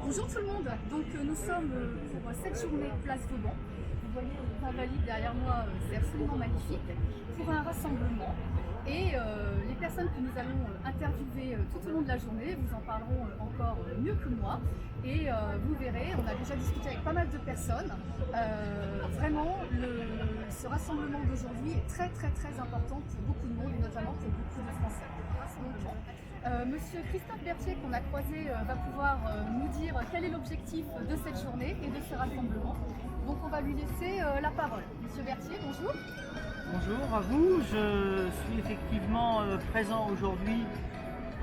Bonjour tout le monde, donc nous sommes pour cette journée Place Vauban. Vous voyez les invalides derrière moi, c'est absolument magnifique, pour un rassemblement. Et les personnes que nous allons interviewer tout au long de la journée vous en parleront encore mieux que moi. Et vous verrez, on a déjà discuté avec pas mal de personnes. Vraiment, ce rassemblement d'aujourd'hui est très important pour beaucoup de monde et notamment pour beaucoup de Français. Monsieur Christophe Berthier, qu'on a croisé, va pouvoir nous dire quel est l'objectif de cette journée et de ce rassemblement. Donc on va lui laisser la parole. Monsieur Berthier, bonjour. Bonjour à vous, je suis effectivement présent aujourd'hui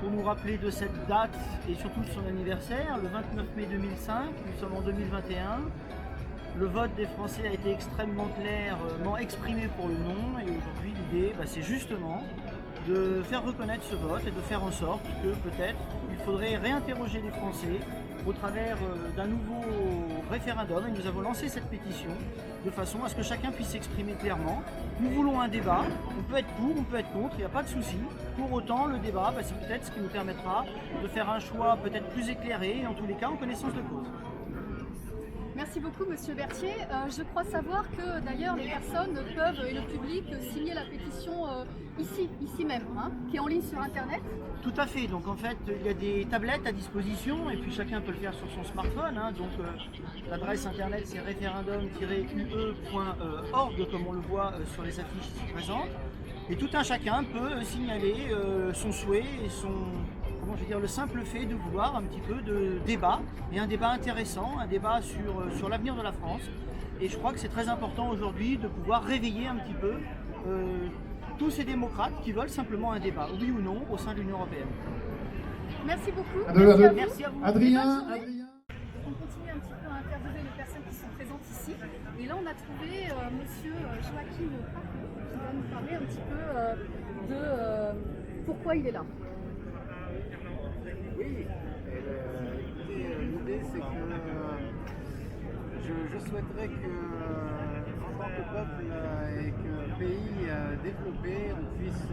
pour nous rappeler de cette date et surtout de son anniversaire, le 29 mai 2005, nous sommes en 2021. Le vote des Français a été extrêmement clairement exprimé pour le non et aujourd'hui l'idée c'est justement de faire reconnaître ce vote et de faire en sorte que peut-être il faudrait réinterroger les Français au travers d'un nouveau référendum et nous avons lancé cette pétition de façon à ce que chacun puisse s'exprimer clairement. Nous voulons un débat, on peut être pour, on peut être contre, il n'y a pas de souci. Pour autant, le débat, c'est peut-être ce qui nous permettra de faire un choix peut-être plus éclairé et en tous les cas en connaissance de cause. Merci beaucoup Monsieur Berthier. Je crois savoir que d'ailleurs les personnes peuvent et le public signer la pétition ici même, qui est en ligne sur internet. Tout à fait, donc en fait il y a des tablettes à disposition et puis chacun peut le faire sur son smartphone. Donc l'adresse internet c'est referendum-ue.org comme on le voit sur les affiches ici présentes. Et tout un chacun peut signaler son souhait et le simple fait de vouloir un petit peu de débat, et un débat intéressant, un débat sur l'avenir de la France. Et je crois que c'est très important aujourd'hui de pouvoir réveiller un petit peu tous ces démocrates qui veulent simplement un débat, oui ou non, au sein de l'Union européenne. Merci beaucoup. Merci à vous. Adrien. On continue un petit peu à interviewer les personnes qui sont présentes ici. Et là, on a trouvé monsieur Joachim Paco qui va nous parler un petit peu de pourquoi il est là. Oui, l'idée c'est que je souhaiterais que, en tant que peuple et que pays développé, on puisse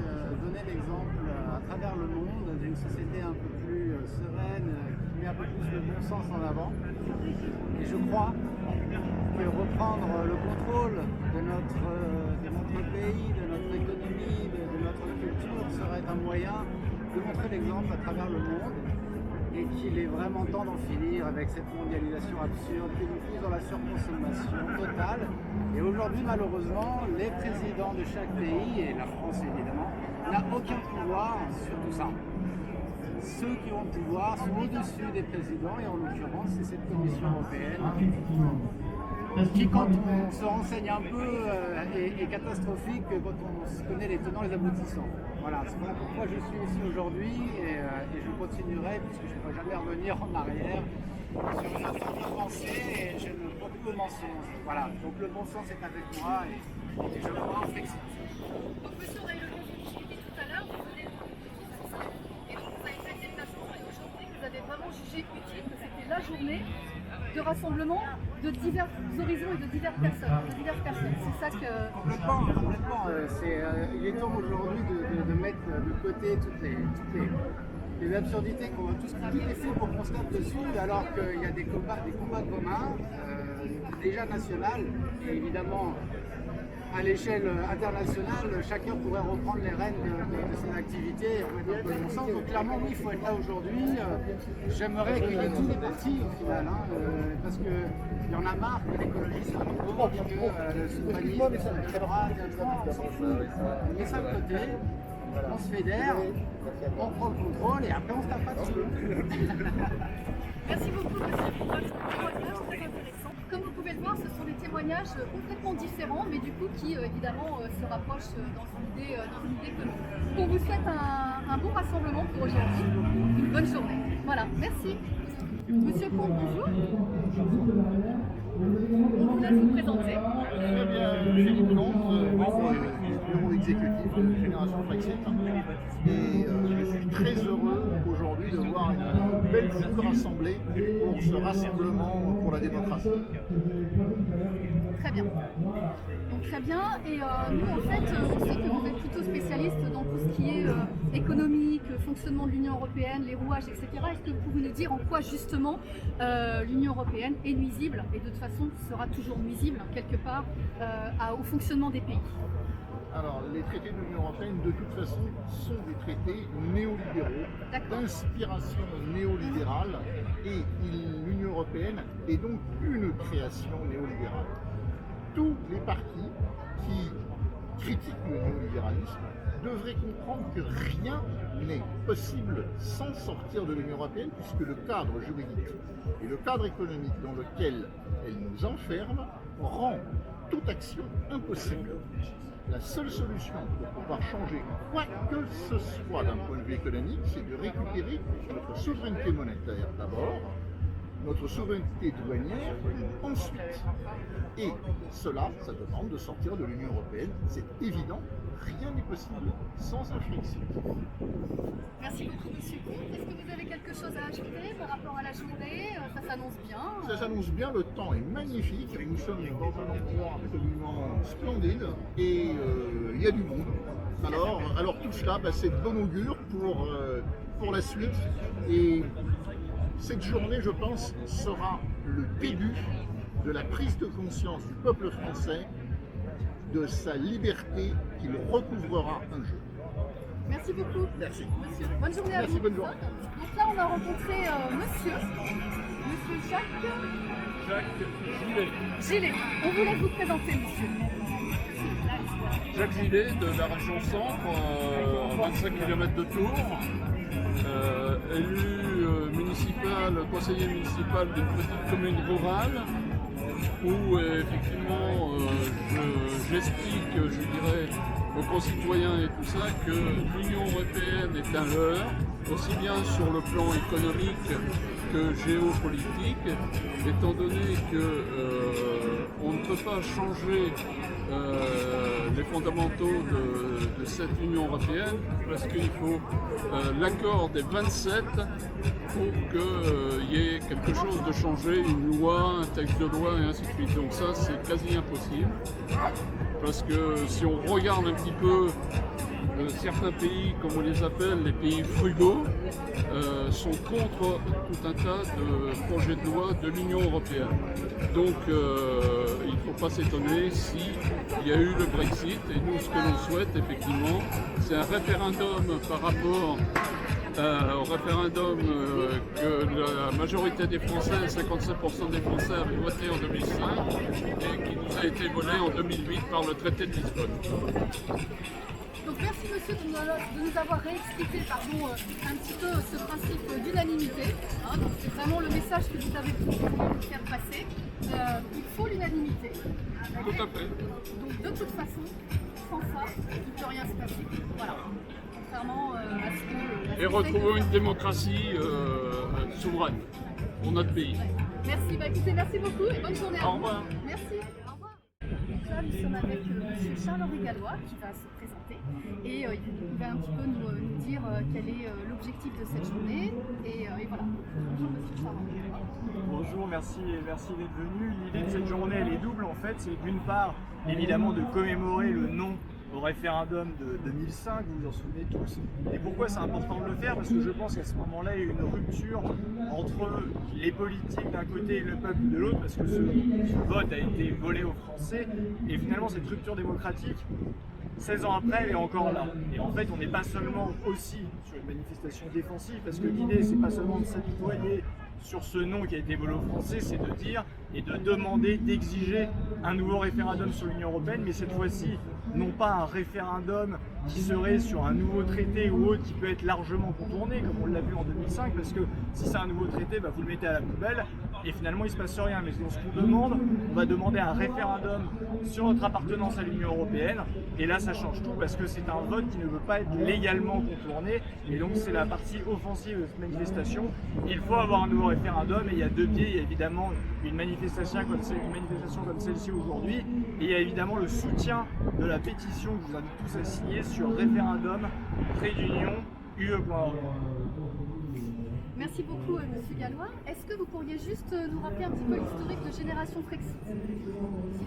donner l'exemple à travers le monde d'une société un peu plus sereine, qui met un peu plus le bon sens en avant. Et je crois que reprendre le contrôle de notre pays, de notre économie, de notre culture serait un moyen de montrer l'exemple à travers le monde et qu'il est vraiment temps d'en finir avec cette mondialisation absurde qui nous pousse dans la surconsommation totale. Et aujourd'hui, malheureusement, les présidents de chaque pays, et la France évidemment, n'ont aucun pouvoir sur tout ça. Ceux qui ont le pouvoir sont au-dessus des présidents et en l'occurrence, c'est cette Commission européenne qui, quand on se renseigne un peu, est catastrophique quand on connaît les tenants et les aboutissants. Voilà, c'est pourquoi je suis ici aujourd'hui et je continuerai puisque je ne pourrai jamais revenir en arrière sur une autre pensée et je ne crois plus au mensonge. Voilà, donc le bon sens est avec moi et je crois en flexion. Donc monsieur, on a eu l'occasion de discuter tout à l'heure, vous venez de et donc vous avez fait cette déplacement et aujourd'hui vous avez vraiment jugé utile que c'était la journée de rassemblement de divers horizons et de diverses personnes. C'est ça que... Complètement. Il est temps aujourd'hui de mettre de côté toutes les absurdités qu'on a tous fait pour qu'on se tape dessus, alors qu'il y a des combats communs, déjà nationaux, et évidemment à l'échelle internationale, chacun pourrait reprendre les rênes de ses activités et remettre un peu de bon sens. Donc clairement, oui, il faut être là aujourd'hui. J'aimerais qu'il y ait tous les partis au final, parce qu'il y en a marre que l'écologie soit nouveau, que le souverainisme, le droit, on s'en fout. On met ça de côté, on se fédère, on prend le contrôle et après on se tape pas dessus. Merci beaucoup, monsieur, pour votre témoignage très intéressant. Comme vous pouvez le voir, ce sont des témoignages complètement différents, mais du coup qui évidemment se rapprochent dans une idée commune. On vous souhaite un bon rassemblement pour aujourd'hui, une bonne journée. Voilà, merci. Monsieur Comte, bonjour. On vous laisse vous présenter. Très bien, Philippe Comte, du bureau exécutif de Génération Frexit. Et je suis très heureux aujourd'hui de voir une belle foule rassemblée pour ce rassemblement pour la démocratie. Très bien. Donc très bien. Et nous, en fait, on sait que vous êtes plutôt spécialiste dans tout ce qui est économique, fonctionnement de l'Union européenne, les rouages, etc. Est-ce que vous pouvez nous dire en quoi justement l'Union européenne est nuisible et de toute façon sera toujours nuisible quelque part au fonctionnement des pays? Alors, les traités de l'Union européenne, de toute façon, sont des traités néolibéraux, d'inspiration néolibérale, et l'Union européenne est donc une création néolibérale. Tous les partis qui critiquent le néolibéralisme devraient comprendre que rien n'est possible sans sortir de l'Union européenne, puisque le cadre juridique et le cadre économique dans lequel elle nous enferme rend toute action impossible. La seule solution pour pouvoir changer quoi que ce soit d'un point de vue économique, c'est de récupérer notre souveraineté monétaire d'abord, notre souveraineté douanière ensuite. Et cela, ça demande de sortir de l'Union européenne. C'est évident, rien n'est possible sans un Frexit. Merci beaucoup, monsieur Comte. Est-ce que vous avez quelque chose à ajouter par rapport à la journée? Ça s'annonce bien. Ça s'annonce bien, le temps est magnifique. Nous sommes dans un endroit absolument splendide et il y a du monde. Alors tout cela, c'est de bon augure pour la suite. Et cette journée, je pense, sera le début de la prise de conscience du peuple français de sa liberté qu'il recouvrera un jour. Merci beaucoup. Merci. Monsieur. Bonne journée à vous. Merci, bonne journée. Donc là, on a rencontré monsieur Jacques Gillet. On vous laisse vous présenter, monsieur. Jacques Gillet de la région Centre, à 25 km de Tours, élu municipal, conseiller municipal d'une petite commune rurale où effectivement j'explique, je dirais, aux concitoyens et tout ça que l'Union européenne est un leurre, aussi bien sur le plan économique que géopolitique, étant donné qu'on ne peut pas changer les fondamentaux de cette Union européenne parce qu'il faut l'accord des 27 pour qu'il y ait quelque chose de changé, une loi, un texte de loi et ainsi de suite. Donc ça c'est quasi impossible parce que si on regarde un petit peu certains pays, comme on les appelle, les pays frugaux, sont contre tout un tas de projets de loi de l'Union européenne. Donc il ne faut pas s'étonner s'il y a eu le Brexit. Et nous, ce que l'on souhaite, effectivement, c'est un référendum par rapport au référendum que la majorité des Français, 57% des Français, avaient voté en 2005 et qui nous a été volé en 2008 par le traité de Lisbonne. Donc merci monsieur de nous avoir réexpliqué un petit peu ce principe d'unanimité. Donc c'est vraiment le message que vous avez voulu faire passer. Il faut l'unanimité. Tout à fait. Donc de toute façon, sans ça, il ne peut rien se passer. Voilà. Contrairement à ce que... Et retrouver une démocratie souveraine pour notre pays. Ouais. Merci, écoutez, merci beaucoup et bonne journée à vous. Au revoir. Merci. Au revoir. Donc là, nous sommes avec M. Charles-Henri Gallois qui va se présenter et il va un petit peu nous dire quel est l'objectif de cette journée. Et voilà. Bonjour M. Charles-Henri Gallois. Bonjour, merci d'être venu. L'idée de cette journée, elle est double en fait. C'est d'une part, évidemment, de commémorer le non au référendum de 2005, vous vous en souvenez tous. Et pourquoi c'est important de le faire? Parce que je pense qu'à ce moment-là, il y a eu une rupture entre les politiques d'un côté et le peuple de l'autre, parce que ce vote a été volé aux Français. Et finalement, cette rupture démocratique, 16 ans après, elle est encore là. Et en fait, on n'est pas seulement aussi sur une manifestation défensive, parce que l'idée, c'est pas seulement de s'apitoyer sur ce non qui a été volé aux Français, c'est de dire et de demander, d'exiger un nouveau référendum sur l'Union européenne, mais cette fois-ci, non pas un référendum qui serait sur un nouveau traité ou autre qui peut être largement contourné, comme on l'a vu en 2005, parce que si c'est un nouveau traité, vous le mettez à la poubelle, et finalement il se passe rien. Mais dans ce qu'on demande, on va demander un référendum sur notre appartenance à l'Union européenne, et là ça change tout parce que c'est un vote qui ne peut pas être légalement contourné, et donc c'est la partie offensive de cette manifestation. Il faut avoir un nouveau référendum, et il y a deux biais. Il y a évidemment une manifestation comme celle-ci aujourd'hui, et il y a évidemment le soutien de la pétition que je vous invite tous à signer sur référendum trait d'union UE.org. Merci beaucoup, Monsieur Gallois. Est-ce que vous pourriez juste nous rappeler un petit peu l'historique de Génération Frexit, s'il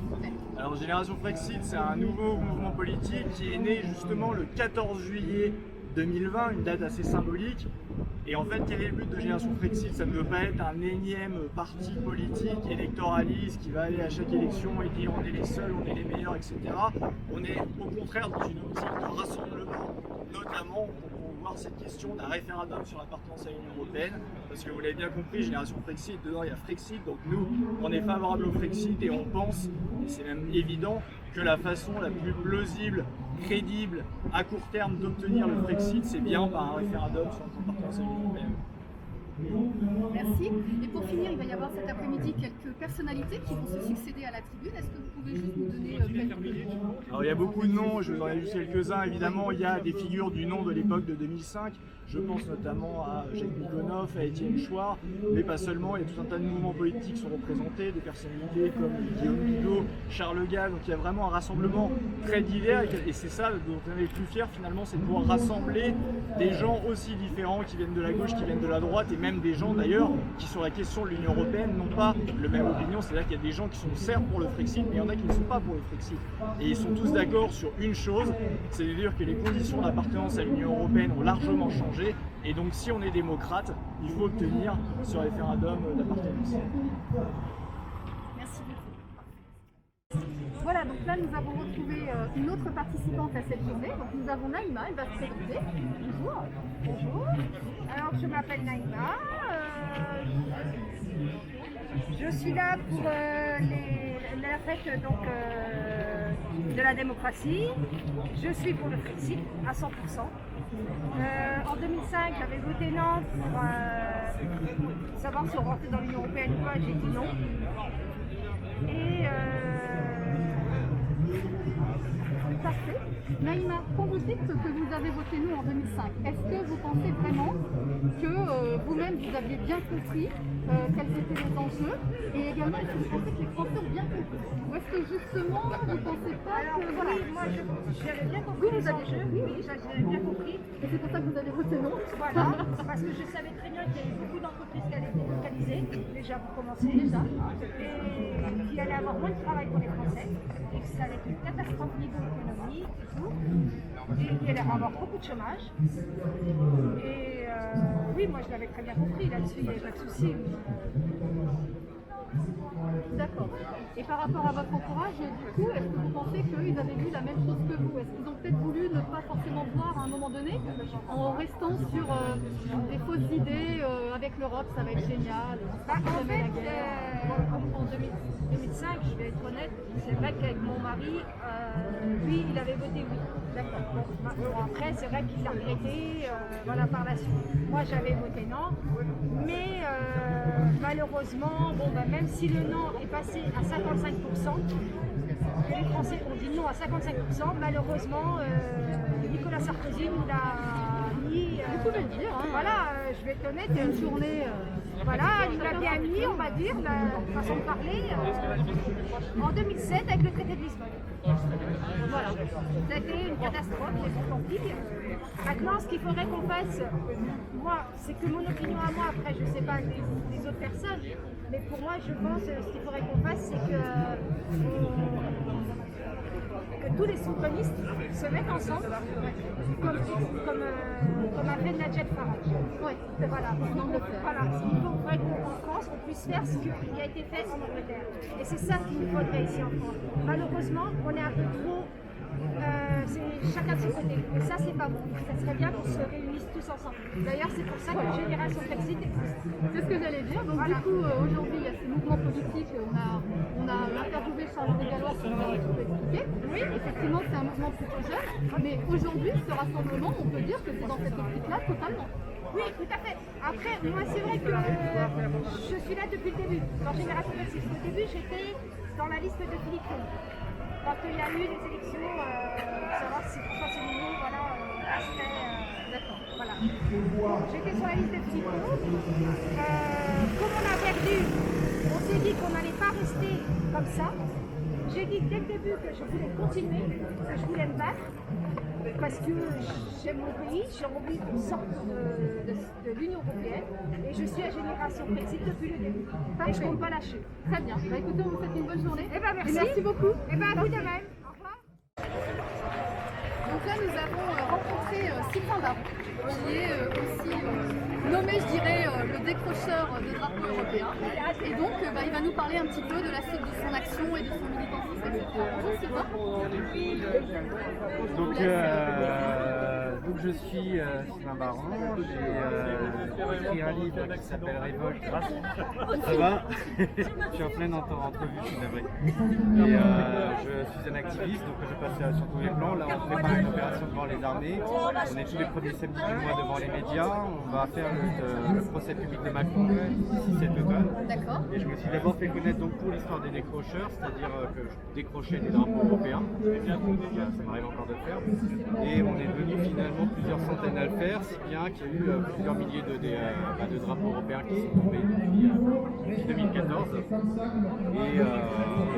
vous plaît? Alors, Génération Frexit, c'est un nouveau mouvement politique qui est né justement le 14 juillet 2020, une date assez symbolique. Et en fait, quel est le but de Génération Frexit? Ça ne veut pas être un énième parti politique électoraliste qui va aller à chaque élection et dire on est les seuls, on est les meilleurs, etc. On est au contraire dans une optique de rassemblement, notamment pour voir cette question d'un référendum sur l'appartenance à l'Union européenne. Parce que vous l'avez bien compris, Génération Frexit, dedans il y a Frexit, donc nous, on est favorable au Frexit et on pense, et c'est même évident, que la façon la plus plausible, crédible, à court terme d'obtenir le Frexit, c'est bien par un référendum sur l'appartenance à l'Union européenne. Merci. Et pour finir, il va y avoir cet après-midi quelques personnalités qui vont se succéder à la tribune. Est-ce que vous pouvez juste nous donner quelques minutes? Alors il y a beaucoup de noms, je vous en ai juste quelques-uns. Évidemment, il y a des figures du nom de l'époque de 2005. Je pense notamment à Jacques Nikonov, à Étienne Chouard, mais pas seulement. Il y a tout un tas de mouvements politiques qui sont représentés, des personnalités comme Guillaume Bigot, Charles Gall. Donc il y a vraiment un rassemblement très divers, et c'est ça dont on est le plus fier finalement, c'est de pouvoir rassembler des gens aussi différents qui viennent de la gauche, qui viennent de la droite, et même des gens d'ailleurs qui sur la question de l'Union européenne n'ont pas le même opinion. C'est-à-dire qu'il y a des gens qui sont certes pour le Frexit, mais il y en a qui ne sont pas pour le Frexit. Et ils sont tous d'accord sur une chose, c'est-à-dire que les conditions d'appartenance à l'Union européenne ont largement changé. Et donc si on est démocrate, il faut obtenir ce référendum d'appartenance. Merci beaucoup. Voilà, donc là nous avons retrouvé une autre participante à cette journée. Donc nous avons Naïma, elle va se présenter. Bonjour. Bonjour. Alors je m'appelle Naïma. Je suis là pour la fête de la démocratie. Je suis pour le Frexit à 100%. En 2005, j'avais voté non pour savoir si on rentrait dans l'Union européenne ou pas. J'ai dit non. Et parfait. Naïma, quand vous dites que vous avez voté nous en 2005, est-ce que vous pensez vraiment que vous-même vous aviez bien compris quels étaient les enjeux, et également est-ce que vous pensez que les Français ont bien compris? Ou est-ce que justement vous ne pensez pas que voilà. Oui, moi j'avais bien compris les enjeux, oui, j'avais bien compris. Et c'est pour ça que vous avez voté non? Voilà, parce que je savais très bien qu'il y avait beaucoup d'entreprises qui allaient être délocalisées, déjà pour commencer, et qu'il allait avoir moins de travail pour les Français, et que ça allait être une catastrophe au niveau de l'économie et tout, et qu'il allait avoir beaucoup de chômage. Et oui, moi je l'avais très bien compris là-dessus, il n'y avait pas de souci. D'accord. Et par rapport à votre entourage, du coup, est-ce que vous pensez qu'ils avaient vu la même chose que vous? Est-ce qu'ils ont peut-être voulu ne pas forcément voir à un moment donné, en restant sur des fausses idées avec l'Europe, ça va être génial, En fait, en 2005, je vais être honnête, c'est vrai qu'avec mon mari, lui, il avait voté oui. D'accord. Bon, après, c'est vrai qu'il a regretté, voilà, par la suite. Moi, j'avais voté non, mais malheureusement, bon, bah, même si le non est passé à 55%, que les Français ont dit non à 55%, malheureusement, Nicolas Sarkozy nous l'a mis. Vous pouvez le dire, hein. Voilà, je vais être honnête, une journée. voilà, il l'a bien mis, on va dire, la façon de parler, en 2007 avec le traité de Lisbonne. Voilà, ça a été une catastrophe, mais bon, tant pis. Maintenant, ce qu'il faudrait qu'on fasse, moi, c'est que mon opinion à moi, après, je ne sais pas les autres personnes, mais pour moi, je pense ce qu'il faudrait qu'on fasse, c'est que tous les souverainistes se mettent ensemble, comme a fait Najat Farage. Oui, Voilà, voilà. Il faudrait qu'en France, on puisse faire ce qui a été fait en Angleterre. Et c'est ça qu'il nous faudrait ici en France. Malheureusement, on est un peu trop... c'est chacun de son côté. Et ça, c'est pas bon. Ça serait bien qu'on se réunisse tous ensemble. D'ailleurs, c'est pour ça que Génération Frexit existe. C'est ce que j'allais dire. Donc Voilà. du coup, aujourd'hui, il y a ces mouvements politiques. On a interviewé Charles Gallois qui nous a expliqué. Oui, effectivement, c'est un mouvement plutôt jeune. Mais aujourd'hui, ce rassemblement, on peut dire que c'est dans cette optique-là totalement. Oui, tout à fait. Après, moi, c'est vrai que je suis là depuis le début. Dans Génération Classique, au début, j'étais dans la liste de Philippe Roux. Quand il y a eu les élections, savoir si François Asselineau, voilà, d'accord, voilà. J'étais sur la liste de Philippe Roux. Comme on a perdu, on s'est dit qu'on n'allait pas rester comme ça. J'ai dit dès le début que je voulais continuer, que je voulais me battre. Parce que j'aime mon pays, j'ai envie qu'on sorte de l'Union européenne et je suis à Génération Brexit depuis le début. Et je ne compte pas lâcher. Très bien. Bah, écoutez, on vous souhaite une bonne journée. Eh ben merci. Et merci beaucoup. Eh ben à vous de même. Au revoir. Donc là, nous avons rencontré Sylvain Baron, qui est aussi nommé, je dirais, le décrocheur de drapeau européen. Et donc, il va nous parler un petit peu de la suite de son action et de son militantisme, etc. Bonjour Sylvain. Donc je suis Sylvain Baron, j'ai écrit un livre qui s'appelle Révolte. Ça va. Je suis en pleine entrevue, je suis navré. Et je suis un activiste, donc je passe sur tous les plans. Là on prépare une opération devant les armées. On est tous les premiers samedis du mois devant les médias. On va faire le procès public de Macron d'ici cet automne. D'accord. Et je me suis d'abord fait connaître donc pour l'histoire des décrocheurs, c'est-à-dire que je décrochais des drapeaux européens. Ça m'arrive encore de le faire. Et on est devenu finalement plusieurs centaines à le faire, si bien qu'il y a eu plusieurs milliers de drapeaux européens qui sont tombés depuis 2014.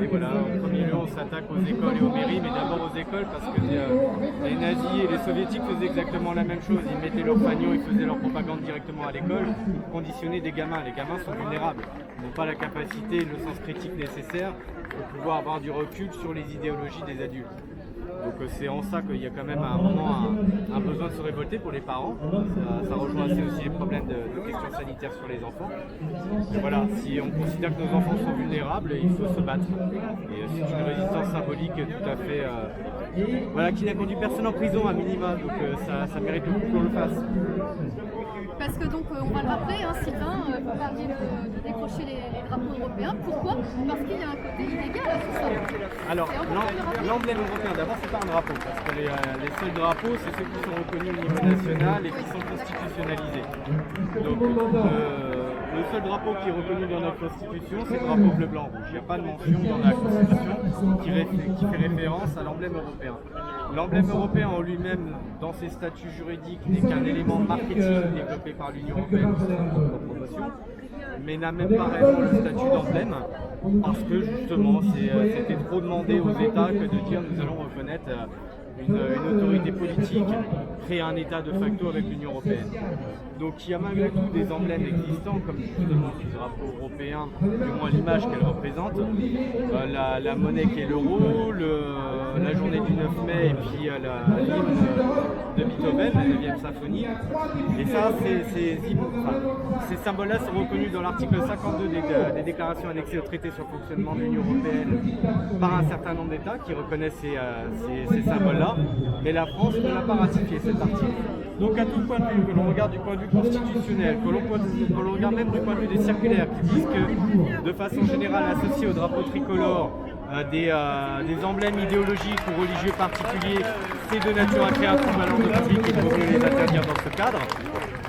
Et voilà, en premier lieu, on s'attaque aux écoles et aux mairies, mais d'abord aux écoles parce que les nazis et les soviétiques faisaient exactement la même chose. Ils mettaient leurs fanions, ils faisaient leur propagande directement à l'école, ils conditionnaient des gamins. Les gamins sont vulnérables, ils n'ont pas la capacité, le sens critique nécessaire pour pouvoir avoir du recul sur les idéologies des adultes. Donc c'est en ça qu'il y a quand même à un moment un besoin de se révolter pour les parents. Ça rejoint aussi les problèmes de questions sanitaires sur les enfants. Et voilà, si on considère que nos enfants sont vulnérables, il faut se battre. Et c'est une résistance symbolique tout à fait... voilà, qui n'a conduit personne en prison à minima, donc ça mérite le coup qu'on le fasse. Parce que donc, on va le rappeler, hein, Sylvain, vous parliez de décrocher les drapeaux européens. Pourquoi? Parce qu'il y a un côté illégal à tout ça. Alors, l'emblème européen, d'abord, c'est pas un drapeau, parce que les seuls drapeaux, c'est ceux qui sont reconnus au niveau national et qui sont constitutionnalisés. Donc, le seul drapeau qui est reconnu dans notre constitution, c'est le drapeau bleu-blanc-rouge. Il n'y a pas de mention dans la constitution qui fait référence à l'emblème européen. L'emblème européen en lui-même, dans ses statuts juridiques, n'est qu'un élément marketing développé par l'Union européenne pour promotion, mais n'a même pas réellement le statut d'emblème, parce que justement c'était trop demandé aux États que de dire nous allons reconnaître une autorité politique, créer un État de facto avec l'Union européenne. Donc il y a malgré tout des emblèmes existants, comme justement ce drapeau européen, du moins l'image qu'elle représente, la monnaie qui est l'euro, la journée du 9 mai et puis l'hymne de Beethoven, la 9e symphonie. Et ça, ces symboles-là sont reconnus dans l'article 52 des déclarations annexées au traité sur le fonctionnement de l'Union européenne par un certain nombre d'États qui reconnaissent ces symboles-là, mais la France ne l'a pas ratifié cet article. Donc à tout point de vue, que l'on regarde du point de vue constitutionnel, que l'on regarde même du point de vue des circulaires qui disent que de façon générale associés au drapeau tricolore des emblèmes idéologiques ou religieux particuliers, c'est de nature à créer un trouble à l'ordre public et il faut mieux les interdire dans ce cadre.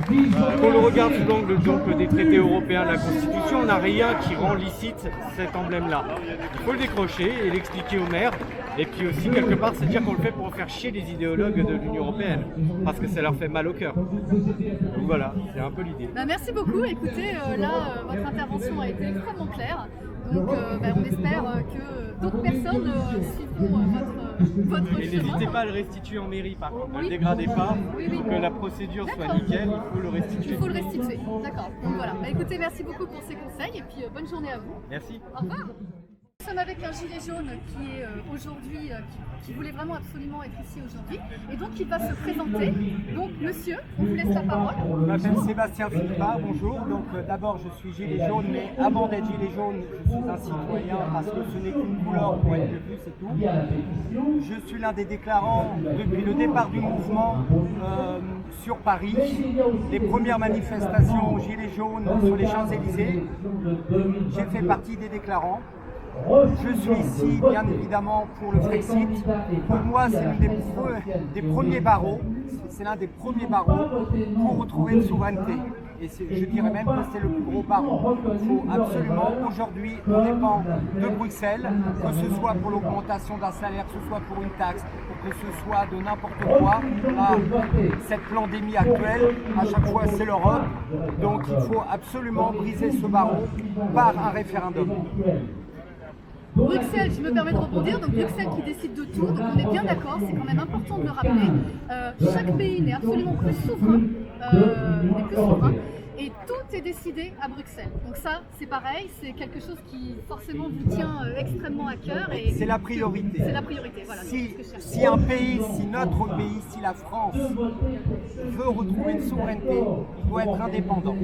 Quand on le regarde sous l'angle donc des traités européens de la Constitution, on n'a rien qui rend licite cet emblème-là. Il faut le décrocher et l'expliquer aux maires. Et puis aussi, quelque part, c'est dire qu'on le fait pour faire chier les idéologues de l'Union européenne, parce que ça leur fait mal au cœur. Donc voilà, c'est un peu l'idée. Merci beaucoup. Écoutez, votre intervention a été extrêmement claire. Donc on espère que d'autres personnes suivront votre chemin. Et n'hésitez pas à le restituer en mairie par contre, ne le dégradez pas, pour que la procédure soit nickel, il faut le restituer. Il faut le restituer, d'accord. Donc voilà, écoutez, merci beaucoup pour ces conseils et puis bonne journée à vous. Merci. Au revoir. Nous sommes avec un gilet jaune qui est aujourd'hui, qui voulait vraiment absolument être ici aujourd'hui, et donc il va se présenter. Donc monsieur, on vous laisse la parole. Je m'appelle Sébastien Philippa, bonjour. Donc d'abord je suis gilet jaune, mais avant d'être gilet jaune, je suis un citoyen parce que ce n'est qu'une couleur pour être vu, c'est tout. Je suis l'un des déclarants depuis le départ du mouvement sur Paris, les premières manifestations gilets jaunes sur les Champs-Élysées. J'ai fait partie des déclarants. Je suis ici, bien évidemment, pour le Brexit. Pour moi, c'est l'un des premiers barreaux. c'est l'un des premiers barreaux pour retrouver une souveraineté. Et je dirais même que c'est le plus gros barreau. Il faut absolument, aujourd'hui, on dépend de Bruxelles, que ce soit pour l'augmentation d'un salaire, que ce soit pour une taxe, que ce soit de n'importe quoi. Cette pandémie actuelle, à chaque fois, c'est l'Europe. Donc il faut absolument briser ce barreau par un référendum. Bruxelles, je me permets de rebondir, donc Bruxelles qui décide de tout, donc on est bien d'accord, c'est quand même important de le rappeler. Chaque pays n'est absolument plus souverain, et tout est décidé à Bruxelles. Donc ça, c'est pareil, c'est quelque chose qui forcément vous tient extrêmement à cœur. C'est la priorité. C'est la priorité, voilà. Si un pays, si notre pays, si la France veut retrouver une souveraineté, il doit être indépendant.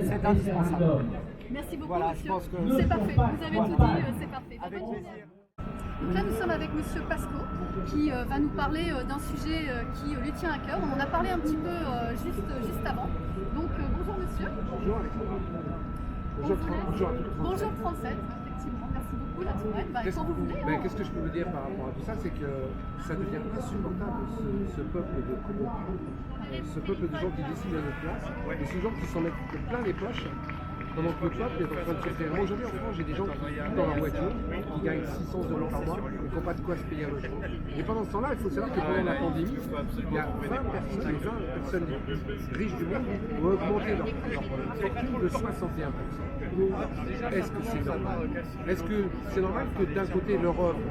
C'est indispensable. Merci beaucoup, voilà, monsieur. Je pense que... C'est parfait, vous avez tout dit, c'est parfait. Avec plaisir. Donc là, nous sommes avec monsieur Pasco qui va nous parler d'un sujet qui lui tient à cœur. On en a parlé un petit peu juste avant. Donc bonjour monsieur. Bonjour Alexandre. Bonjour Française, effectivement. Merci beaucoup la Touraine. Quand vous voulez. Qu'est-ce que je peux vous dire par rapport à tout ça, c'est que ça devient insupportable ce peuple de corrompus, ce peuple de gens qui décident à notre place, et ce gens qui s'en mettent plein les poches. Pendant que le peuple est en train de se faire. Moi aujourd'hui en France, j'ai des gens qui vivent dans leur voiture, qui gagnent 600 € par mois et qui n'ont pas de quoi se payer un logement. Et pendant ce temps-là, il faut savoir que pendant la pandémie, il y a 20 personnes les plus riches du monde ont augmenté leur fortune de 61%. Est-ce que c'est normal? Est-ce que c'est normal que d'un côté l'Europe,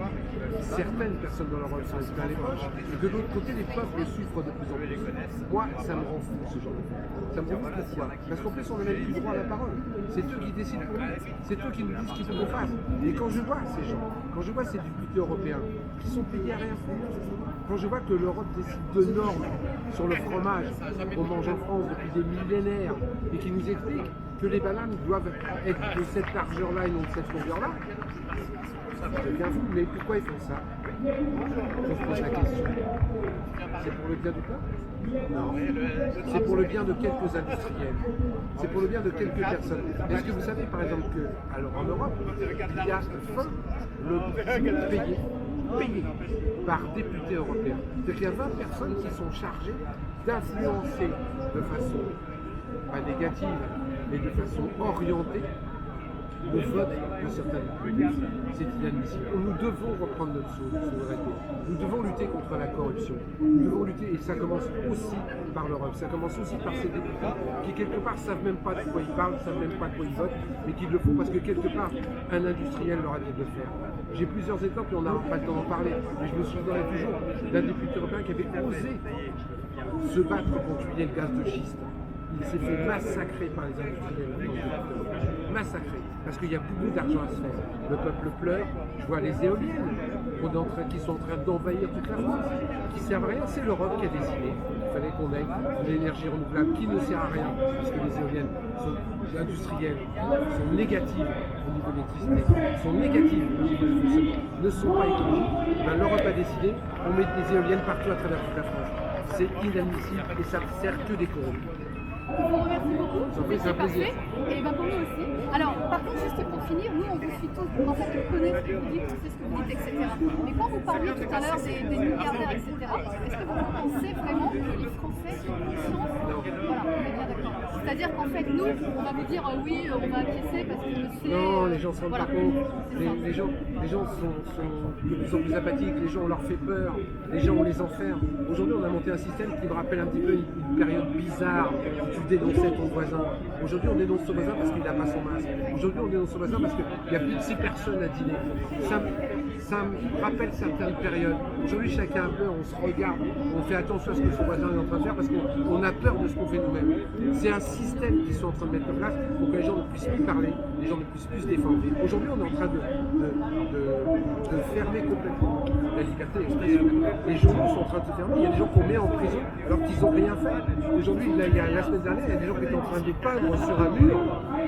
certaines personnes dans l'Europe sont plein les poches, et que de l'autre côté les peuples souffrent de plus en plus? Moi, ça me rend fou ce genre de choses. Ça me rend fou pourquoi? Parce qu'en plus on n'a même plus droit à la parole. C'est eux qui décident pour nous, c'est eux qui nous disent ce qu'il faut qu'on fasse. Et quand je vois ces gens, quand je vois ces députés européens qui sont payés à rien faire, quand je vois que l'Europe décide de normes sur le fromage qu'on mange en France depuis des millénaires et qui nous expliquent que les bananes doivent être de cette largeur-là et non de cette longueur-là, c'est bien fou, mais pourquoi ils font ça? On se pose la question. C'est pour le bien du peuple? Non. C'est pour le bien de quelques industriels. C'est pour le bien de quelques personnes. Est-ce que vous savez par exemple que, alors en Europe, il y a 20 le payés par députés européens. C'est-à-dire qu'il y a 20 personnes qui sont chargées d'influencer de façon pas négative, mais de façon orientée le vote de certains députés. C'est inadmissible. Nous devons reprendre notre souveraineté. Nous devons lutter contre la corruption. Nous devons lutter, et ça commence aussi par l'Europe. Ça commence aussi par ces députés qui, quelque part, ne savent même pas de quoi ils parlent, ne savent même pas de quoi ils votent, mais qui le font parce que, quelque part, un industriel leur a dit de le faire. J'ai plusieurs exemples, et on n'a pas le temps d'en parler, mais je me souviendrai toujours d'un député européen qui avait osé se battre contre le gaz de schiste. Il s'est fait massacrer par les industriels. Massacrer. Parce qu'il y a beaucoup d'argent à se faire. Le peuple pleure. Je vois les éoliennes qui sont en train d'envahir toute la France, qui ne servent à rien. C'est l'Europe qui a décidé. Il fallait qu'on ait de l'énergie renouvelable qui ne sert à rien, puisque les éoliennes sont industrielles, sont négatives au niveau de l'électricité, sont négatives au niveau du fonctionnement, ne sont pas écologiques. L'Europe a décidé, on met des éoliennes partout à travers toute la France. C'est inadmissible et ça ne sert que des corrompus. Je vous remercie beaucoup, c'est parfait, et pour nous aussi. Alors, par contre, juste pour finir, nous on vous suit tous, en fait on connaît ce que vous dites, on sait ce que vous dites, etc. Mais quand vous parliez tout à l'heure des milliardaires, etc., est-ce que vous pensez vraiment que les Français ont conscience? Voilà, on est bien d'accord. C'est-à-dire qu'en fait, nous, on va vous dire oui, on va acquiescer parce qu'on le sait. Non, les gens ne se rendent pas compte. Les gens sont de plus en plus apathiques, les gens on leur fait peur, les gens on les enferme. Aujourd'hui, on a monté un système qui me rappelle un petit peu une période bizarre où tu dénonçais ton voisin. Aujourd'hui, on dénonce son voisin parce qu'il n'a pas son masque. Aujourd'hui, on dénonce son voisin parce qu'il n'y a plus de 6 personnes à dîner. Ça me rappelle certaines périodes. Aujourd'hui, chacun a peur, on se regarde, on fait attention à ce que son voisin est en train de faire parce qu'on a peur de ce qu'on fait nous-mêmes. C'est un système qu'ils sont en train de mettre en place pour que les gens ne puissent plus parler, les gens ne puissent plus se défendre. Aujourd'hui, on est en train de fermer complètement la liberté d'expression. Les journaux sont en train de se fermer. Il y a des gens qu'on met en prison alors qu'ils n'ont rien fait. Aujourd'hui, la semaine dernière, il y a des gens qui étaient en train de peindre sur un mur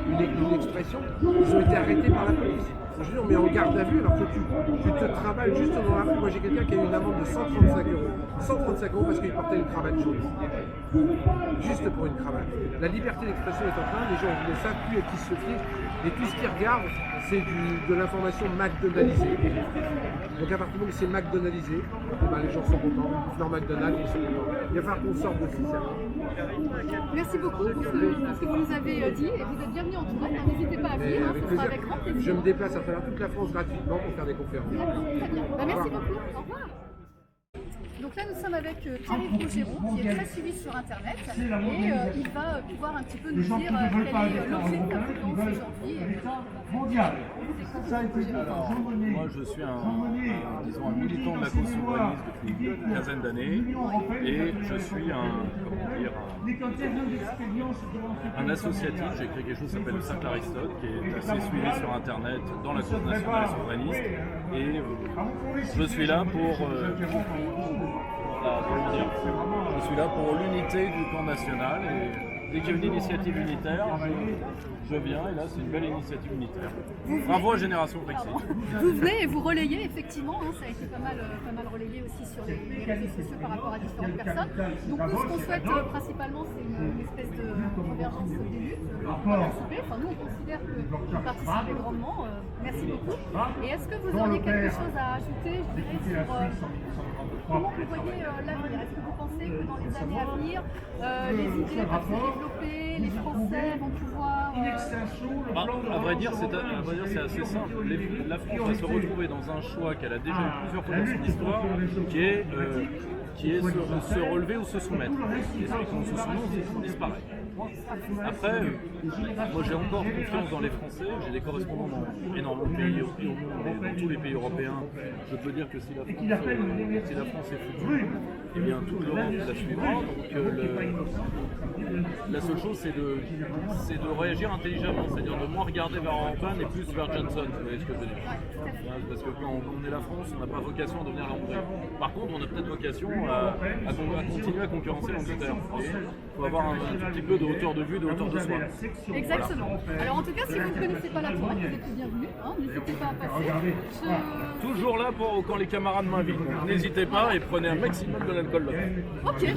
une expression. Ils ont été arrêtés par la police. Je dis non, mais en garde à vue, alors que tu te travailles juste dans la rue. Moi j'ai quelqu'un qui a eu une amende de 135 euros. 135 euros parce qu'il portait une cravate jaune. Juste pour une cravate. La liberté d'expression est en train, les gens ne savent plus à qui se fier. Et tout ce qu'ils regardent, c'est de l'information McDonaldisée. Donc à partir du moment où c'est McDonaldisé, les gens sont contents. Dans McDonald's, ils sont contents. Il va falloir qu'on sorte de ce système. Merci beaucoup pour ce que vous nous avez dit et vous êtes bienvenus en Touraine. N'hésitez pas à venir, Avec ce sera plaisir. avec grand plaisir. Je me déplace à travers toute la France gratuitement pour faire des conférences. Très bien. Merci beaucoup. Au revoir. Donc là, nous sommes avec Pierre-Yves Rougeron, qui est très suivi sur Internet, et il va pouvoir un petit peu nous dire quel est l'objet de ta conférence aujourd'hui. Alors, moi je suis un militant de la cause souverainiste depuis une quinzaine d'années et je suis un associatif. J'ai créé quelque chose qui s'appelle le Cercle Aristote, qui est assez suivi sur Internet dans la cause nationale et souverainiste. Et je suis là pour je suis là pour l'unité du camp national et dès qu'il y a une initiative unitaire, je viens et là c'est une belle initiative unitaire. Bravo à Génération Brexit. Vous venez et vous relayez effectivement, ça a été pas mal relayé aussi sur les réseaux sociaux par rapport à différentes personnes. Donc nous ce qu'on souhaite principalement c'est une espèce de convergence des luttes, enfin nous on considère que vous participez grandement, merci beaucoup. Et est-ce que vous auriez quelque chose à ajouter, je dirais, sur comment vous voyez l'avenir? Est-ce que vous pensez que dans les années à venir, les idées peuvent se développer, les Français vont pouvoir... À vrai dire, c'est assez simple. La France va se retrouver dans un choix qu'elle a déjà eu plusieurs fois dans son histoire, qui est se relever ou se soumettre. Et ceux qui se soumettent, on disparaît. Après, moi j'ai encore confiance dans les Français, j'ai des correspondants dans énormément de pays au monde, dans tous les pays européens. Je peux dire que si la France est foutue, eh bien toute l'Europe la suivra. Donc la seule chose c'est de réagir intelligemment, c'est-à-dire de moins regarder vers Orban et plus vers Johnson, vous voyez ce que je veux dire. Parce que quand on est la France, on n'a pas vocation à devenir la Hongrie. Par contre, on a peut-être vocation à continuer à concurrencer l'Angleterre. Il faut avoir un tout petit peu de hauteur de vue, de hauteur de soi. Exactement. Voilà. Alors en tout cas, si vous ne connaissez pas la Touraine, vous êtes bienvenus, n'hésitez pas à passer. Toujours là quand les camarades m'invitent, donc n'hésitez pas et prenez un maximum de l'alcool local. Ok.